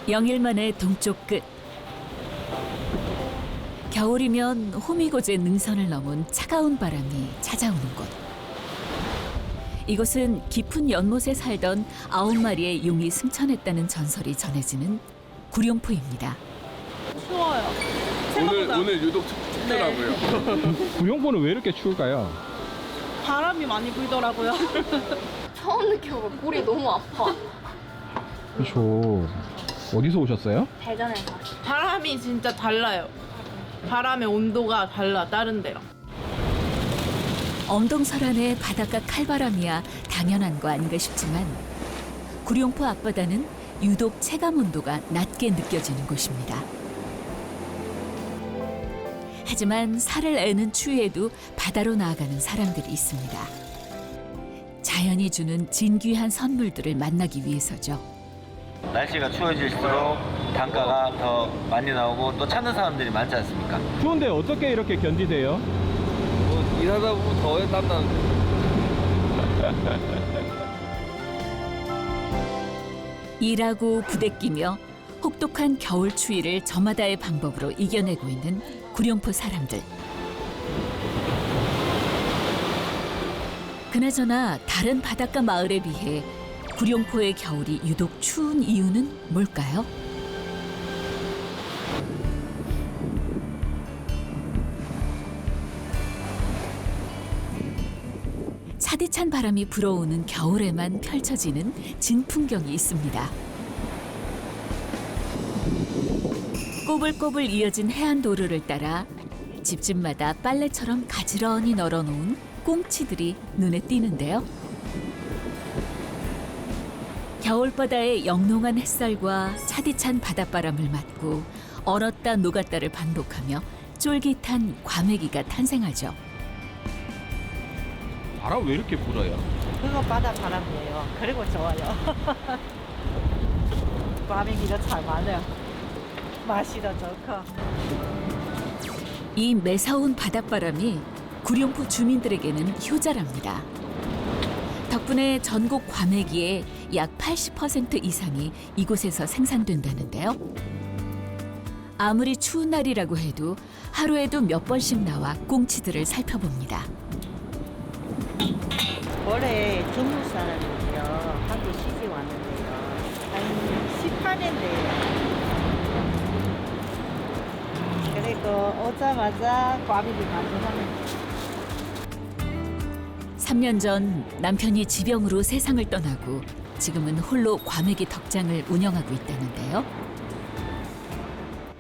영일 만의 동쪽 끝. 겨울이면 호미곶의 능선을 넘은 차가운 바람이 찾아오는 곳. 이곳은 깊은 연못에 살던 9마리의 용이 승천했다는 전설이 전해지는 구룡포입니다. 추워요. 오늘 유독 춥더라고요. 구룡포는 왜 이렇게 추울까요? 바람이 많이 불더라고요. 처음 느껴봐. 볼이 너무 아파. 그렇죠. 어디서 오셨어요? 대전에서. 바람이 진짜 달라요. 바람의 온도가 달라, 다른 데랑. 엄동설안의 바닷가 칼바람이야 당연한 거 아닌가 싶지만 구룡포 앞바다는 유독 체감 온도가 낮게 느껴지는 곳입니다. 하지만 살을 애는 추위에도 바다로 나아가는 사람들이 있습니다. 자연이 주는 진귀한 선물들을 만나기 위해서죠. 날씨가 추워질수록 단가가 더 많이 나오고 또 찾는 사람들이 많지 않습니까? 추운데 어떻게 이렇게 견디세요? 뭐 일하다 보면 더워요, 땀나는데. 일하고 부대끼며 혹독한 겨울 추위를 저마다의 방법으로 이겨내고 있는 구룡포 사람들. 그나저나 다른 바닷가 마을에 비해 구룡포의 겨울이 유독 추운 이유는 뭘까요? 차디찬 바람이 불어오는 겨울에만 펼쳐지는 진풍경이 있습니다. 꼬불꼬불 이어진 해안도로를 따라 집집마다 빨래처럼 가지런히 널어놓은 꽁치들이 눈에 띄는데요. 겨울바다의 영롱한 햇살과 차디찬 바닷바람을 맞고 얼었다 녹았다를 반복하며 쫄깃한 과메기가 탄생하죠. 바람 왜 이렇게 불어요? 그거 바다 바람이에요. 그리고 좋아요. 과메기도 잘 맞아요. 맛이 더 좋고. 이 매서운 바닷바람이 구룡포 주민들에게는 효자랍니다. 덕분에 전국 과메기의 약 80% 이상이 이곳에서 생산된다는데요. 아무리 추운 날이라고 해도 하루에도 몇 번씩 나와 꽁치들을 살펴봅니다. 올해 중국 사람이요. 한국 시집 왔는데요. 한 18년 돼요. 그리고 오자마자 과메기 만들어합니다. 3년 전 남편이 지병으로 세상을 떠나고 지금은 홀로 과메기 덕장을 운영하고 있다는데요.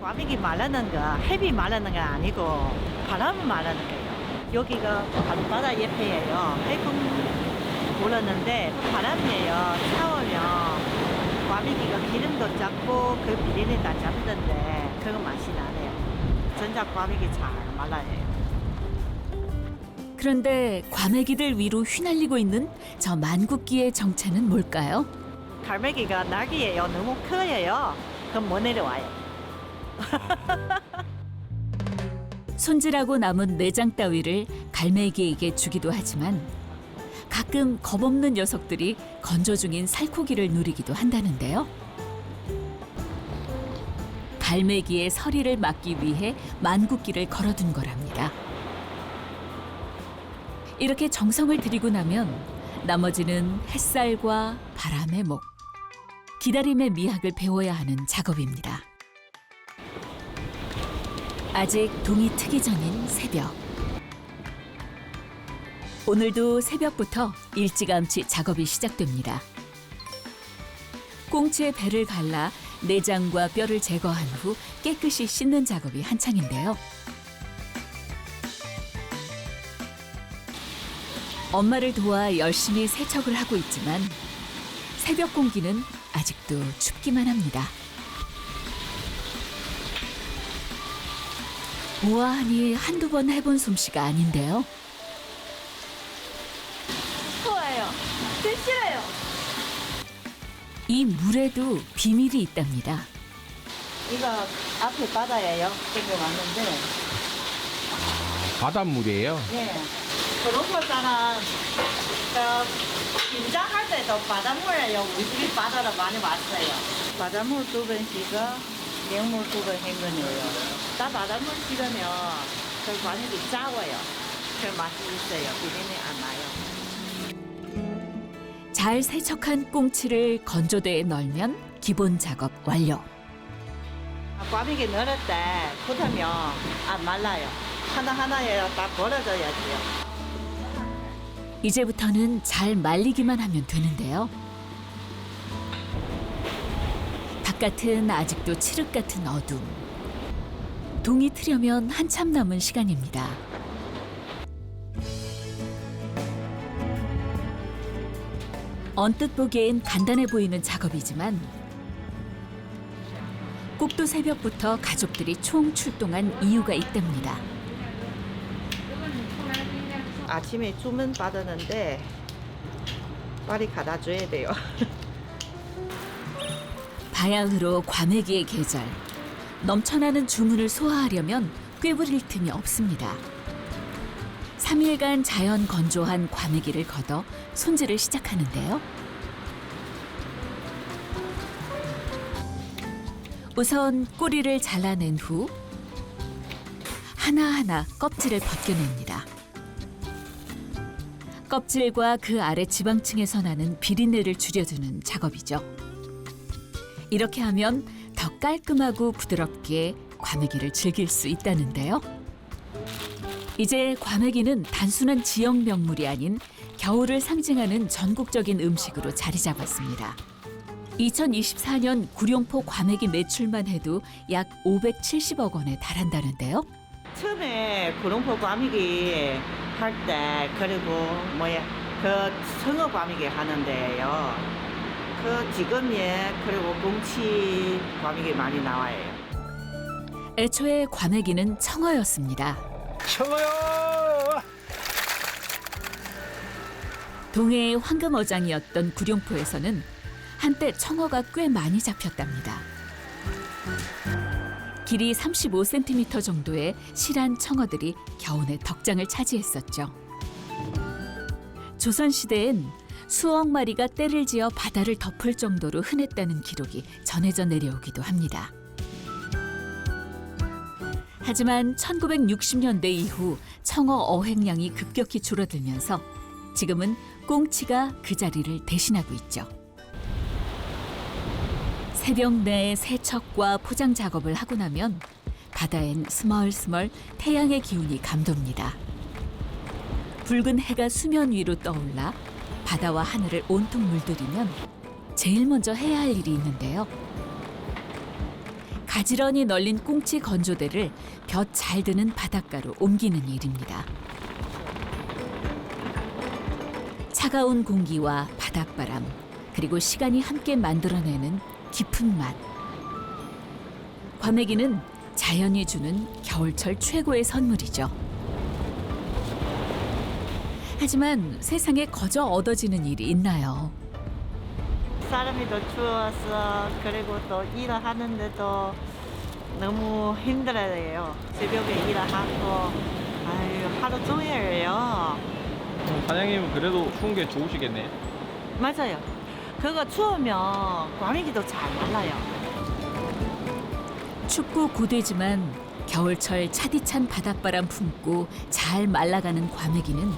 과메기 말하는 거, 햇이 말하는 거 아니고 바람을 말하는 거예요. 여기가 바로 바다 옆에예요. 해풍 불었는데 바람이에요. 차오면 과메기가 기름도 작고 그 비린내 다 잡던데 그거 맛이 나네요. 전작 과메기 잘 말라요. 그런데 과메기들 위로 휘날리고 있는 저 만국기의 정체는 뭘까요? 갈매기가 낙이에요. 너무 커요. 그럼 못 내려와요. 손질하고 남은 내장 따위를 갈매기에게 주기도 하지만 가끔 겁없는 녀석들이 건조 중인 살코기를 누리기도 한다는데요. 갈매기의 서리를 막기 위해 만국기를 걸어둔 거랍니다. 이렇게 정성을 들이고 나면 나머지는 햇살과 바람의 목, 기다림의 미학을 배워야 하는 작업입니다. 아직 동이 트기 전인 새벽. 오늘도 새벽부터 일찌감치 작업이 시작됩니다. 꽁치의 배를 갈라 내장과 뼈를 제거한 후 깨끗이 씻는 작업이 한창인데요. 엄마를 도와 열심히 세척을 하고 있지만 새벽 공기는 아직도 춥기만 합니다. 우아하니 한두 번 해본 솜씨가 아닌데요. 추워요. 진짜 싫어요. 이 물에도 비밀이 있답니다. 이거 앞에 바다예요. 땡겨왔는데. 바닷물이에요? 예. 그런 거 사람 김장할 때도 바닷물에요. 우리 집이 바다로 많이 왔어요. 바닷물 2번씩은 냉물 2번 헹궈내요. 다 바닷물 찍으면 그 과육이 짜고요. 그 맛이 있어요. 비린내 안 나요. 잘 세척한 꽁치를 건조대에 널면 기본 작업 완료. 과육이 넣을 때 굳으면 안 말라요. 하나하나에 딱 버려져야지요. 이제부터는 잘 말리기만 하면 되는데요. 바깥은 아직도 칠흑 같은 어둠. 동이 트려면 한참 남은 시간입니다. 언뜻 보기엔 간단해 보이는 작업이지만 꼭두 새벽부터 가족들이 총 출동한 이유가 있답니다. 아침에 주문 받았는데 빨리 갖다 줘야 돼요. 바야흐로 과메기의 계절. 넘쳐나는 주문을 소화하려면 꾀부릴 틈이 없습니다. 3일간 자연 건조한 과메기를 걷어 손질을 시작하는데요. 우선 꼬리를 잘라낸 후 하나하나 껍질을 벗겨냅니다. 껍질과 그 아래 지방층에서 나는 비린내를 줄여주는 작업이죠. 이렇게 하면 더 깔끔하고 부드럽게 과메기를 즐길 수 있다는데요. 이제 과메기는 단순한 지역 명물이 아닌 겨울을 상징하는 전국적인 음식으로 자리 잡았습니다. 2024년 구룡포 과메기 매출만 해도 약 570억 원에 달한다는데요. 처음에 구룡포 과메기 할 때 그리고 그 성어 과메기 하는데요. 그 지금에 그리고 뭉치 과메기 많이 나와요. 애초에 과메기는 청어였습니다. 청어요! 동해의 황금어장이었던 구룡포에서는 한때 청어가 꽤 많이 잡혔답니다. 길이 35cm 정도의 실한 청어들이 겨우내 덕장을 차지했었죠. 조선시대엔 수억 마리가 떼를 지어 바다를 덮을 정도로 흔했다는 기록이 전해져 내려오기도 합니다. 하지만 1960년대 이후 청어 어획량이 급격히 줄어들면서 지금은 꽁치가 그 자리를 대신하고 있죠. 새벽 내에 세척과 포장 작업을 하고 나면 바다엔 스멀스멀 태양의 기운이 감돕니다. 붉은 해가 수면 위로 떠올라 바다와 하늘을 온통 물들이면 제일 먼저 해야 할 일이 있는데요. 가지런히 널린 꽁치 건조대를 볕 잘 드는 바닷가로 옮기는 일입니다. 차가운 공기와 바닷바람, 그리고 시간이 함께 만들어내는 깊은 맛. 과메기는 자연이 주는 겨울철 최고의 선물이죠. 하지만 세상에 거저 얻어지는 일이 있나요? 사람이 더 추워서 그리고 또 일을 하는데도 너무 힘들어요. 새벽에 일을 하고 하루 종일이에요. 사장님은 그래도 추운 게 좋으시겠네. 맞아요. 그거 추우면 과메기도 잘 말라요. 춥고 고되지만 겨울철 차디찬 바닷바람 품고 잘 말라가는 과메기는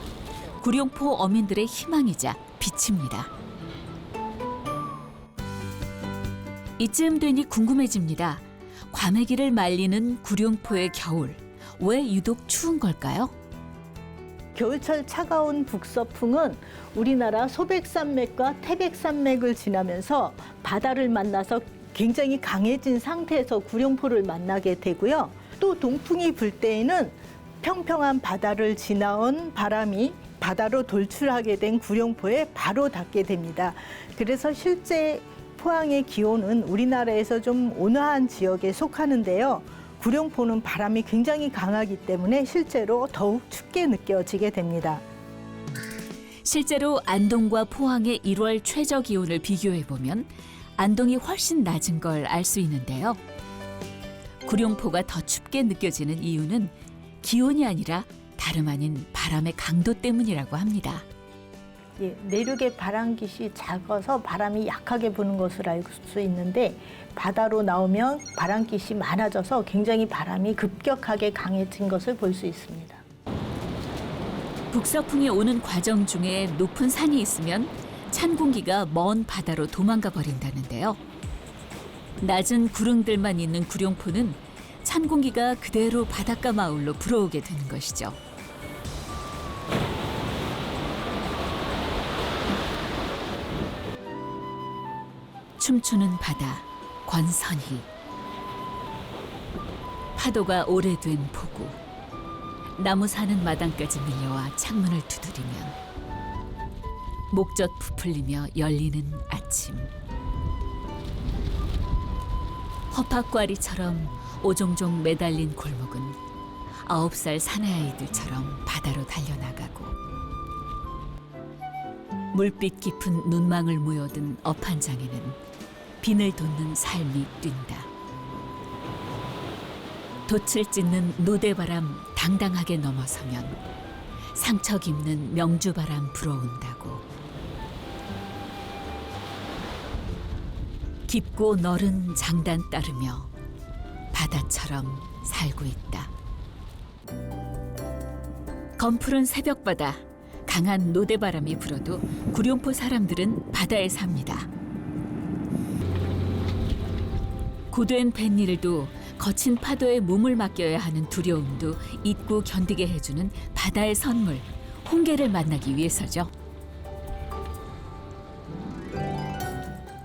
구룡포 어민들의 희망이자 빛입니다. 이쯤 되니 궁금해집니다. 과메기를 말리는 구룡포의 겨울, 왜 유독 추운 걸까요? 겨울철 차가운 북서풍은 우리나라 소백산맥과 태백산맥을 지나면서 바다를 만나서 굉장히 강해진 상태에서 구룡포를 만나게 되고요. 또 동풍이 불 때에는 평평한 바다를 지나온 바람이 바다로 돌출하게 된 구룡포에 바로 닿게 됩니다. 그래서 실제 포항의 기온은 우리나라에서 좀 온화한 지역에 속하는데요. 구룡포는 바람이 굉장히 강하기 때문에 실제로 더욱 춥게 느껴지게 됩니다. 실제로 안동과 포항의 1월 최저 기온을 비교해보면 안동이 훨씬 낮은 걸 알 수 있는데요. 구룡포가 더 춥게 느껴지는 이유는 기온이 아니라 다름 아닌 바람의 강도 때문이라고 합니다. 예, 내륙의 바람깃이 작아서 바람이 약하게 부는 것을 알 수 있는데 바다로 나오면 바람깃이 많아져서 굉장히 바람이 급격하게 강해진 것을 볼 수 있습니다. 북서풍이 오는 과정 중에 높은 산이 있으면 찬 공기가 먼 바다로 도망가 버린다는데요. 낮은 구릉들만 있는 구룡포는 찬 공기가 그대로 바닷가 마을로 불어오게 되는 것이죠. 춤추는 바다, 권선희. 파도가 오래된 포구. 나무 사는 마당까지 밀려와 창문을 두드리면 목젖 부풀리며 열리는 아침. 허팝과리처럼 오종종 매달린 골목은 9살 사내아이들처럼 바다로 달려나가고 물빛 깊은 눈망울 모여든 업한장에는 빈을 돋는 삶이 뛴다. 돛을 찢는 노대바람 당당하게 넘어서면 상처 깊는 명주바람 불어온다고. 깊고 너른 장단 따르며 바다처럼 살고 있다. 검푸른 새벽바다, 강한 노대바람이 불어도 구룡포 사람들은 바다에 삽니다. 고된 뱃일도 거친 파도에 몸을 맡겨야 하는 두려움도 잊고 견디게 해주는 바다의 선물, 홍게를 만나기 위해서죠.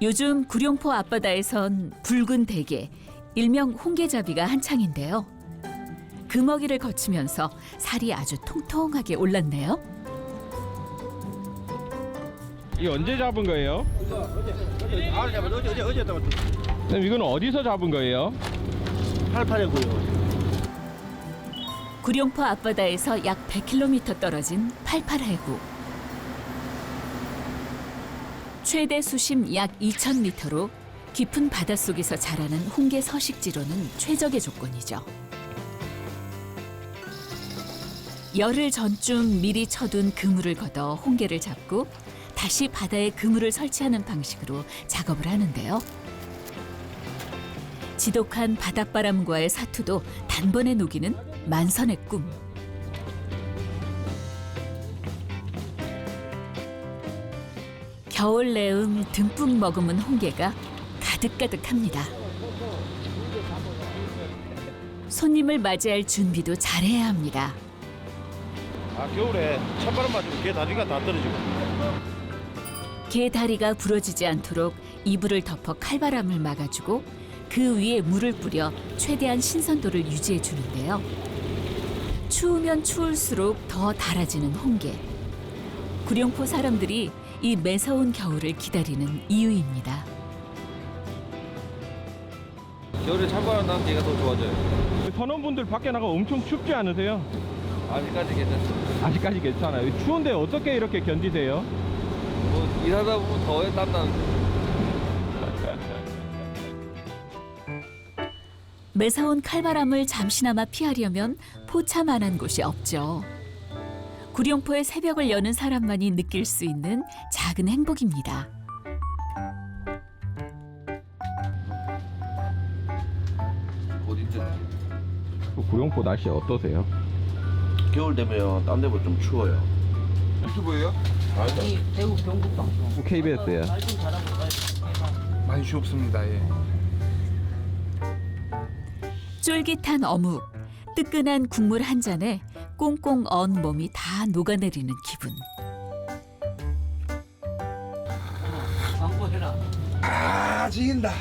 요즘 구룡포 앞바다에선 붉은 대게, 일명 홍게잡이가 한창인데요. 그 먹이를 거치면서 살이 아주 통통하게 올랐네요. 이 언제 잡은 거예요? 어제 잡았죠. 그럼 이건 어디서 잡은 거예요? 88해고요. 구룡포 앞바다에서 약 100km 떨어진 88해구. 최대 수심 약 2,000m로 깊은 바닷속에서 자라는 홍게 서식지로는 최적의 조건이죠. 열흘 전쯤 미리 쳐둔 그물을 걷어 홍게를 잡고 다시 바다에 그물을 설치하는 방식으로 작업을 하는데요. 지독한 바닷바람과의 사투도 단번에 녹이는 만선의 꿈. 겨울 내음 듬뿍 머금은 홍게가 가득가득합니다. 손님을 맞이할 준비도 잘해야 합니다. 겨울에 찬바람 맞으면 개 다리가 다 떨어지고. 게 다리가 부러지지 않도록 이불을 덮어 칼바람을 막아주고 그 위에 물을 뿌려 최대한 신선도를 유지해 주는데요. 추우면 추울수록 더 달아지는 홍게. 구룡포 사람들이 이 매서운 겨울을 기다리는 이유입니다. 겨울에 찬바람 나는 게가 더 좋아져요. 선원분들 밖에 나가 엄청 춥지 않으세요? 아직까지 괜찮습니다. 아직까지 괜찮아요. 추운데 어떻게 이렇게 견디세요? 뭐 일하다 보면 더워야 땀 나는데. 매서운 칼바람을 잠시나마 피하려면 포차만한 곳이 없죠. 구룡포의 새벽을 여는 사람만이 느낄 수 있는 작은 행복입니다. 어딘지. 구룡포 날씨 어떠세요? 겨울 되면 딴 데보다 좀 추워요. 유튜브예요? 아니, 대구 경북방송. KBS예요. 많이 춥습니다. 예. 쫄깃한 어묵, 뜨끈한 국물 한 잔에 꽁꽁 언 몸이 다 녹아내리는 기분. 광고해라. 아, 지긴다.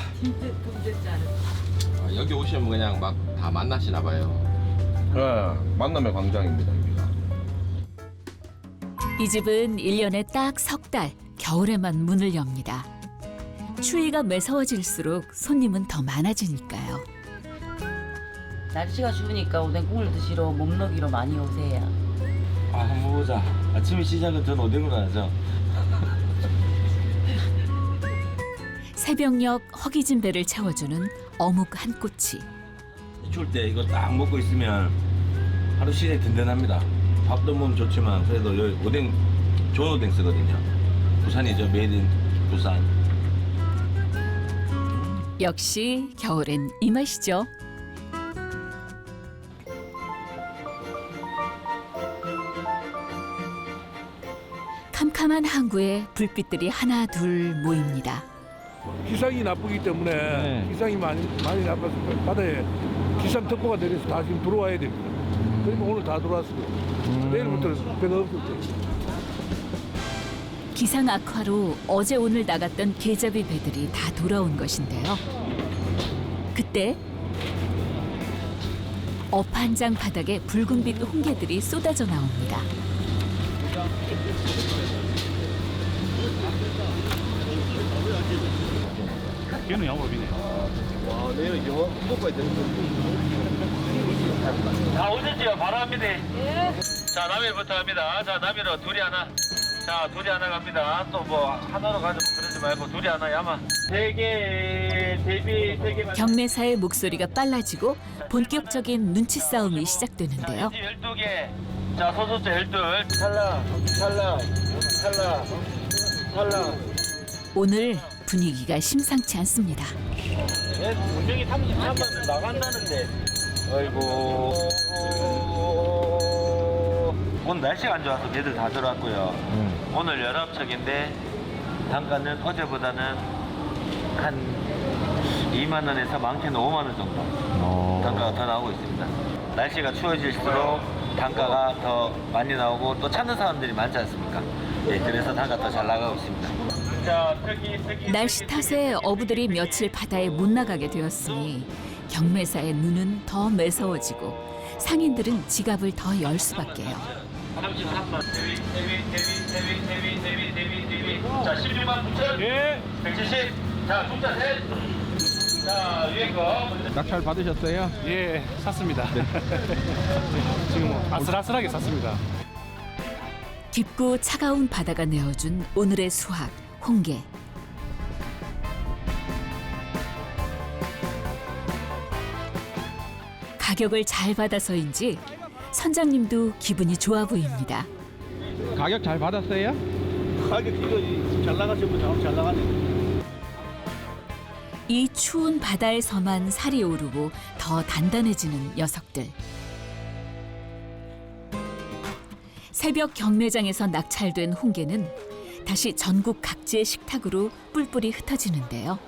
여기 오시면 그냥 막 다 만나시나 봐요. 네, 만남의 광장입니다, 여기가. 이 집은 1년에 딱 석 달, 겨울에만 문을 엽니다. 추위가 매서워질수록 손님은 더 많아지니까요. 날씨가 추우니까 오뎅 국물 드시러 몸놀이로 많이 오세요. 아, 한번 보자. 아침에 시작은 전 오뎅으로 하죠. 새벽녘 허기진 배를 채워주는 어묵 한 꼬치. 추울 때 이거 딱 먹고 있으면 하루 시내 든든합니다. 밥도 먹으면 좋지만 그래도 여기 오뎅 조땡스거든요. 부산이죠. 메이드 인 부산. 역시 겨울엔 이 맛이죠. 캄캄한 항구에 불빛들이 하나 둘 모입니다. 기상이 나쁘기 때문에 네. 기상이 많이 나빠서 바다에 기상특보가 내려서 다 지금 들어와야 됩니다. 그러니까 오늘 다 들어왔어요. 내일부터는 배가 없을 거예요. 기상 악화로 어제 오늘 나갔던 계잡이 배들이 다 돌아온 것인데요. 그때 어판장 바닥에 붉은빛 홍게들이 쏟아져 나옵니다. 걔는 영업이네. 와, 내일 영어 한국까지 되는 거. 자, 오셨지요? 바로 합니다. 자, 남해부터 합니다. 자, 남해로 둘이 하나. 자, 둘이 하나 갑니다. 또 뭐 하나로 가지고 그러지 말고 둘이 하나 야마. 세 개, 대비 세 개만. 경매사의 목소리가 빨라지고 본격적인 눈치 싸움이 시작되는데요. 12개. 자, 소소자 12. 찰나, 찰나, 찰나, 찰나. 오늘 분위기가 심상치 않습니다. 분명히 33만 나간다는데. 아이고. 오늘 날씨가 안 좋아서 얘들 다 들어왔고요. 오늘 19척인데 단가는 어제보다는 한 2만 원에서 많게는 5만 원 정도 단가가 더 나오고 있습니다. 날씨가 추워질수록 단가가 더 많이 나오고 또 찾는 사람들이 많지 않습니까? 예, 그래서 단가 더 잘 나가고 있습니다. 자, 날씨 탓에 어부들이 며칠 바다에 못 나가게 되었으니 경매사의 눈은 더 매서워지고 상인들은 지갑을 더 열 수밖에요. 33만. 대비. 자, 16만 9천. 예. 170. 자, 숫자 셋. 자, 위에 거. 낙찰 받으셨어요? 예, 샀습니다. 지금 뭐 아슬아슬하게 샀습니다. 깊고 차가운 바다가 내어준 오늘의 수확, 홍게. 가격을 잘 받아서인지 선장님도 기분이 좋아 보입니다. 가격 잘 받았어요? 가격 이거 잘 나가시면 작업 잘 나가네. 이 추운 바다에서만 살이 오르고 더 단단해지는 녀석들. 새벽 경매장에서 낙찰된 홍게는 다시 전국 각지의 식탁으로 뿔뿔이 흩어지는데요.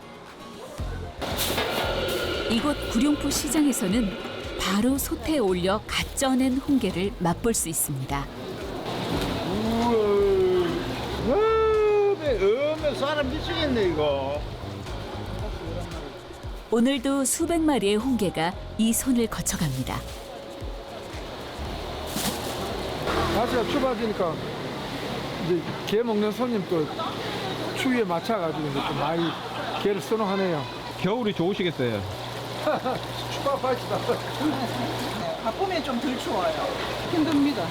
이곳 구룡포 시장에서는 바로 솥에 올려 갓 쪄낸 홍게를 맛볼 수 있습니다. 우와, 사람 미치겠네 이거. 오늘도 수백 마리의 홍게가 이 손을 거쳐갑니다. 날씨가 추워지니까 이제 게 먹는 손님도 추위에 맞춰가지고 이제 좀 많이 게를 선호하네요. 겨울이 좋으시겠어요? 추워파이다. 바쁘면 좀 덜 추워요. 힘듭니다.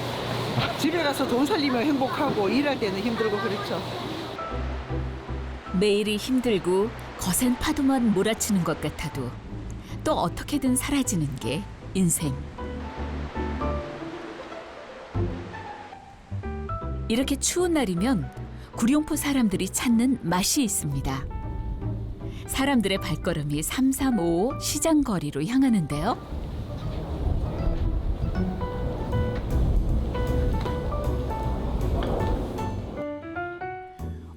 집에 가서 돈 살리면 행복하고 일할 때는 힘들고 그렇죠. 매일이 힘들고 거센 파도만 몰아치는 것 같아도 또 어떻게든 사라지는 게 인생. 이렇게 추운 날이면 구룡포 사람들이 찾는 맛이 있습니다. 사람들의 발걸음이 3355 시장 거리로 향하는데요.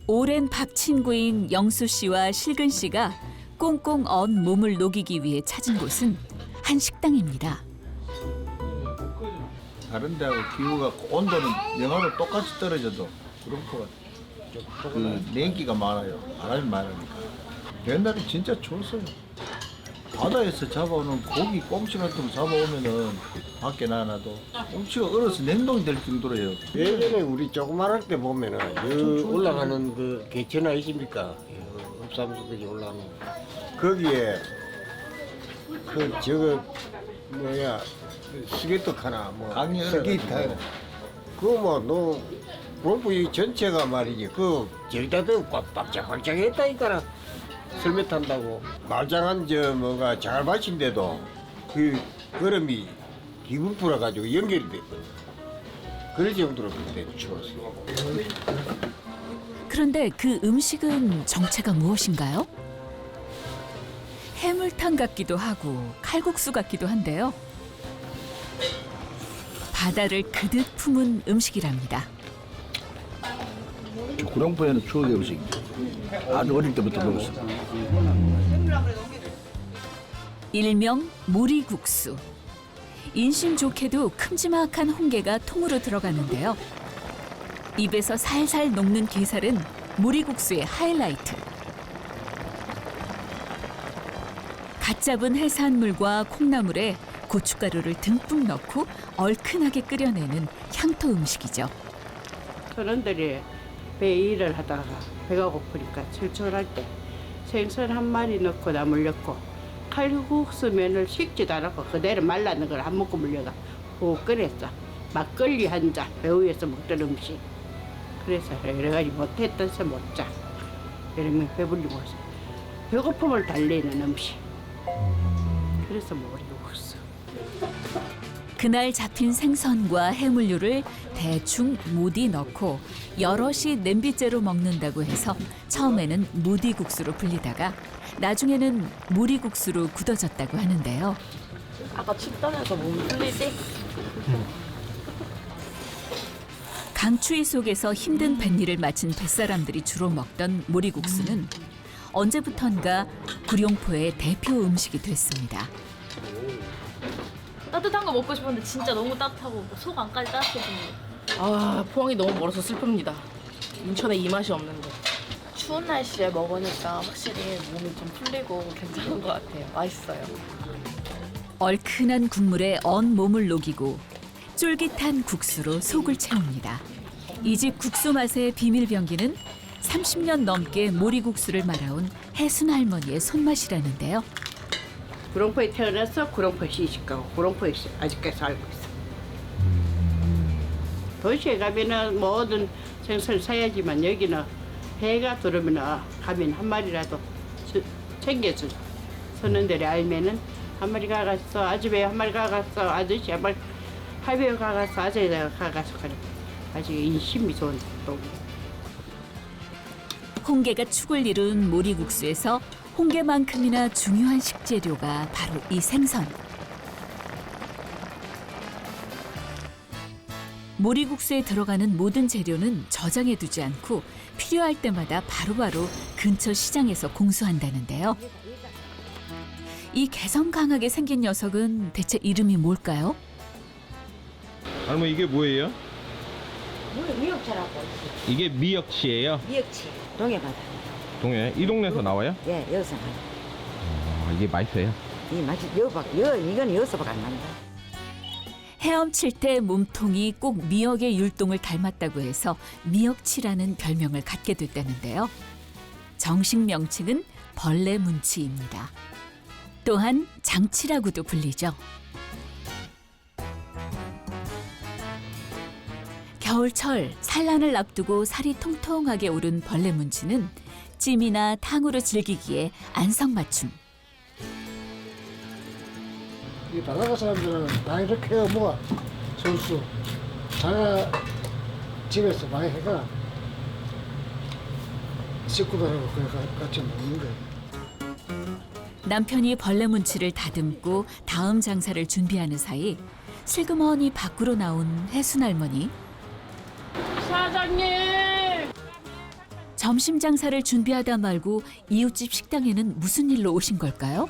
오랜 밥 친구인 영수 씨와 실근 씨가 꽁꽁 언 몸을 녹이기 위해 찾은 곳은 한 식당입니다. 다른 데하고 기후가 온도는 영하로 똑같이 떨어져도 구룡포가 그 냉기가 많아요. 바람이 많으니까. 옛날에 진짜 추웠어요. 바다에서 잡아오는 고기 꽁치 같은 거 잡아오면은 밖에 놔놔도 꽁치가 얼어서 냉동이 될 정도로요. 예전에 우리 조그만할 때 보면은 여 올라가는 그 개천아 있습니까? 읍삼수까지 올라가는 거기에 그 저거 뭐야 시계떡 하나 뭐 강이 스키타 그뭐너 골프 이 전체가 말이지 그 저기다들 꽉꽉짝꽉짝 했다니까 설매 탄다고 말장한 저 뭐가 자갈밭인데도 그 걸음이 기분 풀어가지고 연결이 돼. 그럴 정도로 그때 추웠어요. 그런데 그 음식은 정체가 무엇인가요? 해물탕 같기도 하고 칼국수 같기도 한데요. 바다를 그득 품은 음식이랍니다. 구룡포에는 추억의 음식입니다. 아주 어릴 때부터 먹었어요. 일명 모리국수. 인심 좋게도 큼지막한 홍게가 통으로 들어가는데요. 입에서 살살 녹는 게살은 모리국수의 하이라이트. 갓 잡은 해산물과 콩나물에 고춧가루를 듬뿍 넣고 얼큰하게 끓여내는 향토 음식이죠. 선원들이 배 일을 하다가 배가 고프니까 철철할 때 생선 한 마리 넣고 나물 넣고 칼국수 면을 식지도 않고 그대로 말라는 걸 한 모금 물려가 푹 끓였어. 막걸리 한 잔 배 위에서 먹던 음식. 그래서 여러 가지 못했던서 먹자. 이러면 배불리고 배고픔을 달래는 음식. 그래서 모리국수. 그날 잡힌 생선과 해물류를 대충 무디 넣고 여럿이 냄비째로 먹는다고 해서 처음에는 무디국수로 불리다가 나중에는 무리국수로 굳어졌다고 하는데요. 아까 춥다면서 몸 풀리지? 강추위 속에서 힘든 뱃일을 마친 뱃사람들이 주로 먹던 모리국수는 언제부턴가 구룡포의 대표 음식이 됐습니다. 따뜻한 거 먹고 싶었는데 진짜 너무 따뜻하고 속 안까지 따뜻해지는 아, 포항이 너무 멀어서 슬픕니다. 인천에 이 맛이 없는데. 추운 날씨에 먹으니까 확실히 몸이 좀 풀리고 괜찮은 것 같아요. 맛있어요. 얼큰한 국물에 언 몸을 녹이고 쫄깃한 국수로 속을 채웁니다. 이 집 국수 맛의 비밀 병기는 30년 넘게 모리국수를 말아온 혜순 할머니의 손맛이라는데요. 구룡포에 태어나서 구룡포에 시집가고 구룡포에 아직까지 살고 있어. 도시에 가면은 모든 생선을 사야지만 여기는 해가 들어오면 가면 한 마리라도 챙겨줘. 선원들이 알면은 한 마리 가갔어, 아줌마 한 마리 가갔어, 아저씨 한 마리, 할배 가갔어, 아저씨가 가갔어. 그래. 아직 인심이 좋은 또. 홍게가 축을 이룬 모리국수에서 홍게만큼이나 중요한 식재료가 바로 이 생선. 모리국수에 들어가는 모든 재료는 저장해두지 않고 필요할 때마다 바로바로 근처 시장에서 공수한다는데요. 이 개성 강하게 생긴 녀석은 대체 이름이 뭘까요? 할머니 이게 뭐예요? 미역치라고. 이게 미역치예요? 미역치. 동해바다. 동해? 이 동네에서 나와요? 예, 여기서 나요. 이게 맛있어요? 이 맛이 이건 여기서밖에 안 난다. 헤엄칠 때 몸통이 꼭 미역의 율동을 닮았다고 해서 미역치라는 별명을 갖게 됐다는데요. 정식 명칭은 벌레 문치입니다. 또한 장치라고도 불리죠. 겨울철 산란을 앞두고 살이 통통하게 오른 벌레 문치는 찜이나 탕으로 즐기기에 안성맞춤. 이 바닷가 사람들은 다 이렇게 해 먹어. 소스. 자가 집에서 많이 해가 식구들하고 같이 먹는 거예요. 남편이 벌레 문치를 다듬고 다음 장사를 준비하는 사이 슬그머니 밖으로 나온 혜순 할머니. 사장님! 점심 장사를 준비하다 말고 이웃집 식당에는 무슨 일로 오신 걸까요?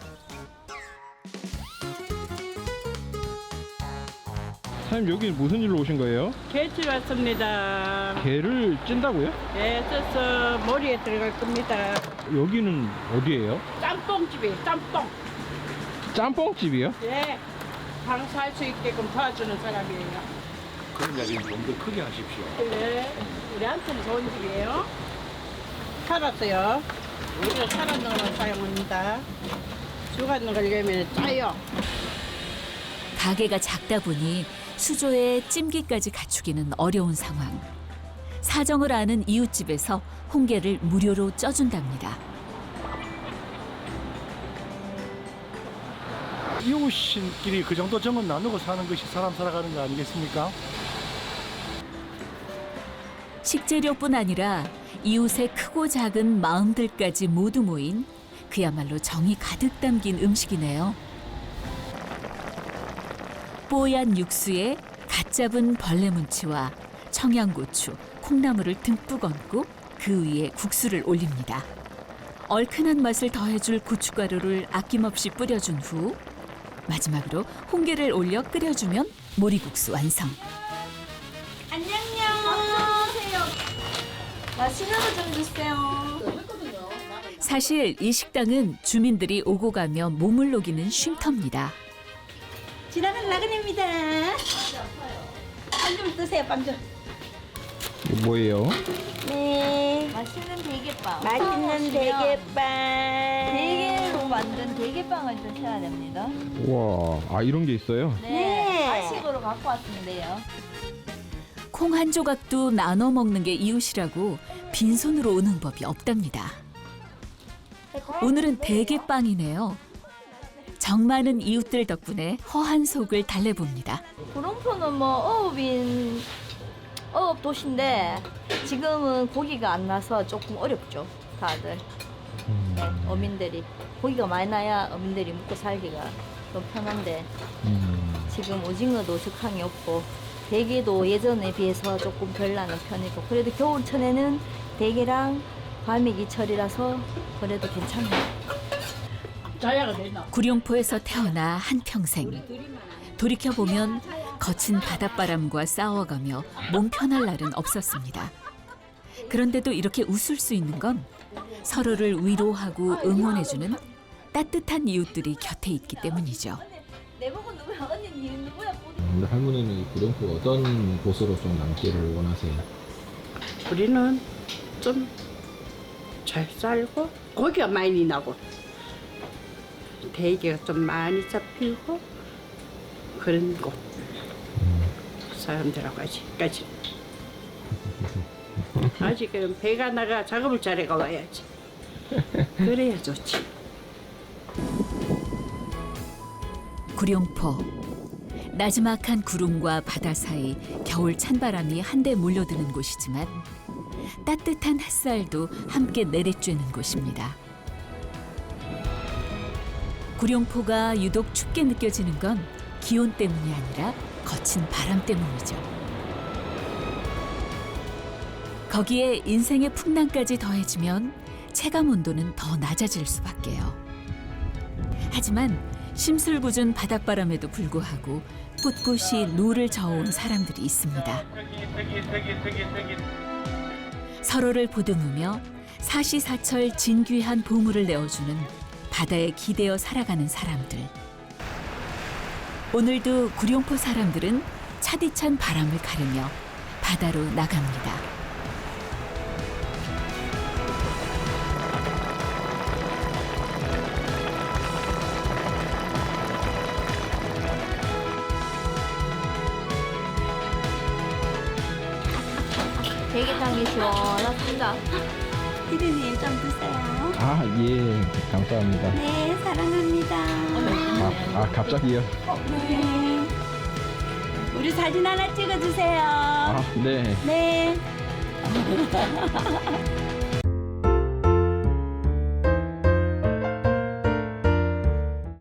사장님 여기 무슨 일로 오신 거예요? 개치 왔습니다. 게를 찐다고요? 네, 써서 머리에 들어갈 겁니다. 여기는 어디예요? 짬뽕집이에요, 짬뽕. 짬뽕집이요? 예, 장사할 수 있게끔 도와주는 사람이에요. 그런 이야기 좀 더 크게 하십시오. 네, 우리한테는 좋은 집이에요. 살았어요. 우리가 살았는 것만 사용합니다. 죽었는 걸 넣으면 짜요. 가게가 작다 보니 수조에 찜기까지 갖추기는 어려운 상황. 사정을 아는 이웃집에서 홍게를 무료로 쪄준답니다. 이웃신끼리 그 정도 정은 나누고 사는 것이 사람 살아가는 거 아니겠습니까? 식재료뿐 아니라 이웃의 크고 작은 마음들까지 모두 모인 그야말로 정이 가득 담긴 음식이네요. 뽀얀 육수에 갓 잡은 벌레문치와 청양고추, 콩나물을 듬뿍 얹고 그 위에 국수를 올립니다. 얼큰한 맛을 더해줄 고춧가루를 아낌없이 뿌려준 후 마지막으로 홍게를 올려 끓여주면 모리국수 완성. 안녕요. 맛있는 거 좀 주세요. 사실 이 식당은 주민들이 오고 가며 몸을 녹이는 쉼터입니다. 지나가는 나그네입니다. 빵 좀 드세요, 빵 좀. 이거 뭐예요? 네. 맛있는 대게빵. 맛있는 대게빵. 대게로 만든 대게빵을 드셔야 됩니다. 우와, 아 이런 게 있어요? 네. 간식으로 갖고 왔는데요. 콩 한 조각도 나눠 먹는 게 이웃이라고 빈손으로 오는 법이 없답니다. 오늘은 대게빵이네요. 정 많은 이웃들 덕분에 허한 속을 달래봅니다. 구룡포는 뭐 어업 도시인데 지금은 고기가 안 나서 조금 어렵죠, 다들. 네, 어민들이 고기가 많이 나야 어민들이 먹고 살기가 좀 편한데 지금 오징어도 적항이 없고 대게도 예전에 비해서 조금 덜 나는 편이고 그래도 겨울철에는 대게랑 과메기철이라서 그래도 괜찮네요. 구룡포에서 태어나 한평생. 돌이켜보면 거친 바닷바람과 싸워가며 몸 편할 날은 없었습니다. 그런데도 이렇게 웃을 수 있는 건 서로를 위로하고 응원해주는 따뜻한 이웃들이 곁에 있기 때문이죠. 내보고 누구야? 언니 누구야? 근데 할머니는 이 구룡포가 어떤 곳으로 좀 남기를 원하세요? 우리는 좀 잘 살고 고기가 많이 나고 대게가 좀 많이 잡히고 그런 곳 사람들하고 아직은 배가 나가 작업을 잘해가 와야지. 그래야 좋지. 구룡포. 나지막한 구름과 바다 사이 겨울 찬바람이 한데 몰려드는 곳이지만 따뜻한 햇살도 함께 내리쬐는 곳입니다. 구룡포가 유독 춥게 느껴지는 건 기온 때문이 아니라 거친 바람 때문이죠. 거기에 인생의 풍랑까지 더해지면 체감 온도는 더 낮아질 수밖에요. 하지만 심술궂은 바닷바람에도 불구하고 꿋꿋이 노를 저어온 사람들이 있습니다. 서로를 보듬으며 사시사철 진귀한 보물을 내어주는 바다에 기대어 살아가는 사람들. 오늘도 구룡포 사람들은 차디찬 바람을 가르며 바다로 나갑니다. 대게탕이 시원합니다. 피디님 좀 드세요. 아, 예, 감사합니다. 네, 사랑합니다. 갑자기요? 네. 우리 사진 하나 찍어주세요. 아, 네. 네.